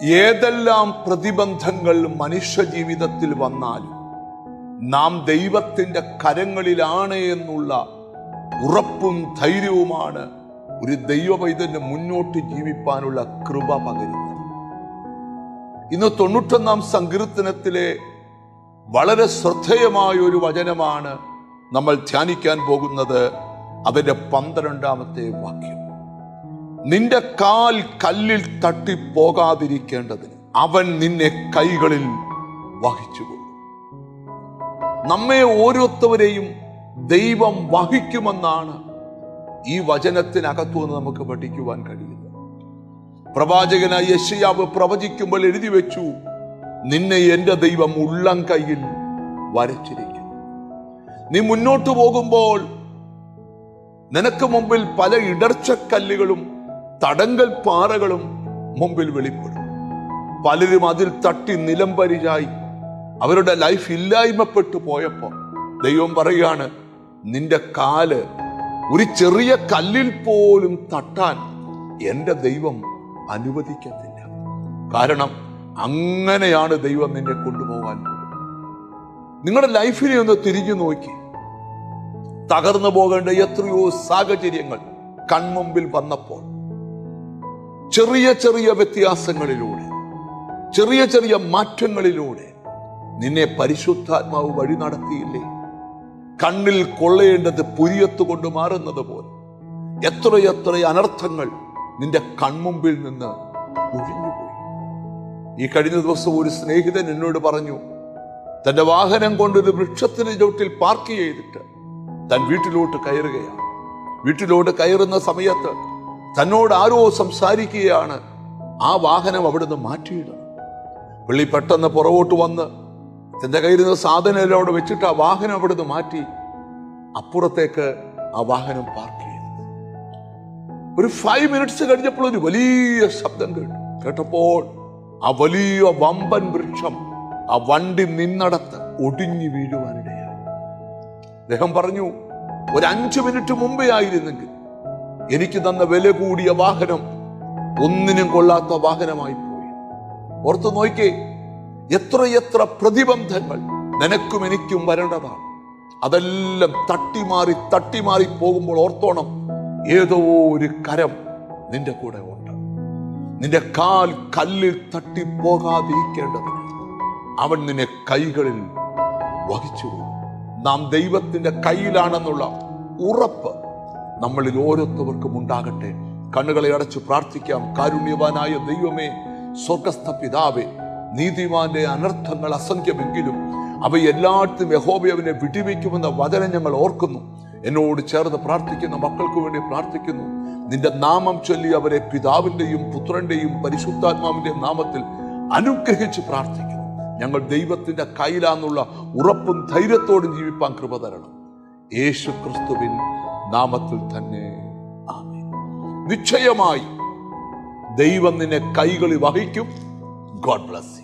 ഏതെല്ലാം പ്രതിബന്ധങ്ങൾ മനുഷ്യ ജീവിതത്തിൽ വന്നാലും നാം ദൈവത്തിൻ്റെ കരങ്ങളിലാണ് എന്നുള്ള ഉറപ്പും ധൈര്യവുമാണ് ഒരു ദൈവവൈതന് മുന്നോട്ട് ജീവിപ്പാനുള്ള കൃപ പകരുന്നത്. ഇന്ന് 91 സങ്കീർത്തനത്തിലെ വളരെ ശ്രദ്ധേയമായ ഒരു വചനമാണ് നമ്മൾ ധ്യാനിക്കാൻ പോകുന്നത്. അതിന്റെ 12ാമത്തെ വാക്യം, നിന്റെ കാൽ കല്ലിൽ തട്ടിപ്പോകാതിരിക്കേണ്ടതിന് അവൻ നിന്നെ കൈകളിൽ വഹിച്ചുകൊള്ളും. നമ്മെ ഓരോരുത്തവരെയും ദൈവം വഹിക്കുമെന്നാണ് ഈ വചനത്തിനകത്തുനിന്ന് നമുക്ക് പഠിക്കുവാൻ കഴിയുന്നത്. പ്രവാചകനായ യെശയ്യാവ് പ്രവചിക്കുമ്പോൾ എഴുതി വെച്ചു, നിന്നെ എൻ്റെ ദൈവം ഉള്ളം കൈയിൽ വരച്ചിരിക്കും. നീ മുന്നോട്ട് പോകുമ്പോൾ നിനക്ക് മുമ്പിൽ പല ഇടർച്ചക്കല്ലുകളും തടങ്കൽ പാറകളും മുമ്പിൽ വെളിപ്പെടും. പലരും അതിൽ തട്ടി നിലംപരിചായി അവരുടെ ലൈഫ് ഇല്ലായ്മപ്പെട്ടു പോയപ്പോൾ ദൈവം പറയുകയാണ്, നിന്റെ കാല് ഒരു ചെറിയ കല്ലിൽ പോലും തട്ടാൻ എൻ്റെ ദൈവം അനുവദിക്കത്തില്ല. കാരണം അങ്ങനെയാണ് ദൈവം നിന്നെ കൊണ്ടുപോകാൻ പോകുന്നത്. നിങ്ങളുടെ ലൈഫിനെ ഒന്ന് തിരിഞ്ഞു നോക്കി. തകർന്നു പോകേണ്ട എത്രയോ സാഹചര്യങ്ങൾ കൺമുമ്പിൽ വന്നപ്പോൾ ചെറിയ ചെറിയ വ്യത്യാസങ്ങളിലൂടെ, ചെറിയ ചെറിയ മാറ്റങ്ങളിലൂടെ നിന്നെ പരിശുദ്ധാത്മാവ് വഴി നടത്തിയില്ലേ? കണ്ണിൽ കൊള്ളേണ്ടത് പുരിയത്ത് കൊണ്ട് മാറുന്നത് പോലെ എത്രയെത്ര അനർത്ഥങ്ങൾ നിന്റെ കൺമുമ്പിൽ നിന്ന് ഒഴിഞ്ഞുപോയി. ഈ കഴിഞ്ഞ ദിവസം ഒരു സ്നേഹിതൻ എന്നോട് പറഞ്ഞു, തന്റെ വാഹനം കൊണ്ടൊരു വൃക്ഷത്തിന് ചുവട്ടിൽ പാർക്ക് ചെയ്തിട്ട് താൻ വീട്ടിലോട്ട് കയറുകയാണ്. വീട്ടിലോട്ട് കയറുന്ന സമയത്ത് തന്നോട് ആരോ സംസാരിക്കുകയാണ്, ആ വാഹനം അവിടുന്ന് മാറ്റിയിടണം. പുള്ളി പെട്ടെന്ന് പുറകോട്ട് വന്ന് തന്റെ കയ്യിരുന്ന സാധനം എല്ലാം അവിടെ വെച്ചിട്ട് ആ വാഹനം അവിടുന്ന് മാറ്റി അപ്പുറത്തേക്ക് ആ വാഹനം പാർക്ക് ചെയ്തു. ഒരു 5 മിനിറ്റ്സ് കഴിഞ്ഞപ്പോൾ ഒരു വലിയ ശബ്ദം കേട്ടപ്പോൾ ആ വലിയ വമ്പൻ വൃക്ഷം ആ വണ്ടി നിന്നടത്ത് ഒടിഞ്ഞു വീഴുവാനിടയായി. അദ്ദേഹം പറഞ്ഞു, ഒരു 5 മിനിറ്റ് മുമ്പേ ആയിരുന്നെങ്കിൽ എനിക്ക് തന്ന വില കൂടിയ വാഹനം ഒന്നിനും കൊള്ളാത്ത വാഹനമായി പോയി. ഓർത്തു നോക്കിക്കേ, എത്രയെത്ര പ്രതിബന്ധങ്ങൾ നിനക്കും എനിക്കും വരേണ്ടതാണ്. അതെല്ലാം തട്ടിമാറി പോകുമ്പോൾ ഓർത്തോണം, ഏതോ ഒരു കരം നിന്റെ കൂടെ ഉണ്ട്. നിന്റെ കാൽ കല്ലിൽ തട്ടിപ്പോകാതിരിക്കേണ്ടതിന് അവൻ നിന്നെ കൈകളിൽ വഹിച്ചു. നാം ദൈവത്തിന്റെ കയ്യിലാണെന്നുള്ള ഉറപ്പ് നമ്മളിൽ ഓരോരുത്തർക്കും ഉണ്ടാകട്ടെ. കണ്ണുകളെ അടച്ചു പ്രാർത്ഥിക്കാം. കാരുണ്യവാനായ ദൈവമേ, സ്വർഗസ്ഥ പിതാവേ, നീതിമാന്റെ അനർത്ഥങ്ങൾ അസംഖ്യമെങ്കിലും അവയെല്ലായിടത്തും യഹോവയെ വിടിവെക്കുമെന്ന വചനം ഞങ്ങൾ ഓർക്കുന്നു. എന്നോട് ചേർന്ന് പ്രാർത്ഥിക്കുന്ന മക്കൾക്ക് വേണ്ടി പ്രാർത്ഥിക്കുന്നു. നിന്റെ നാമം ചൊല്ലി അവരെ പിതാവിന്റെയും പുത്രന്റെയും പരിശുദ്ധാത്മാവിന്റെയും നാമത്തിൽ അനുഗ്രഹിച്ച് പ്രാർത്ഥിക്കുന്നു. ഞങ്ങൾ ദൈവത്തിന്റെ കയ്യിലാന്നുള്ള ഉറപ്പും ധൈര്യത്തോടും ജീവിപ്പാൻ കൃപ തരണം. യേശു ക്രിസ്തുവിൻ നാമത്തിൽ തന്നെ ആമേൻ. നിശ്ചയമായി ദൈവം നിന്നെ കൈകളിൽ വഹിക്കും. God bless.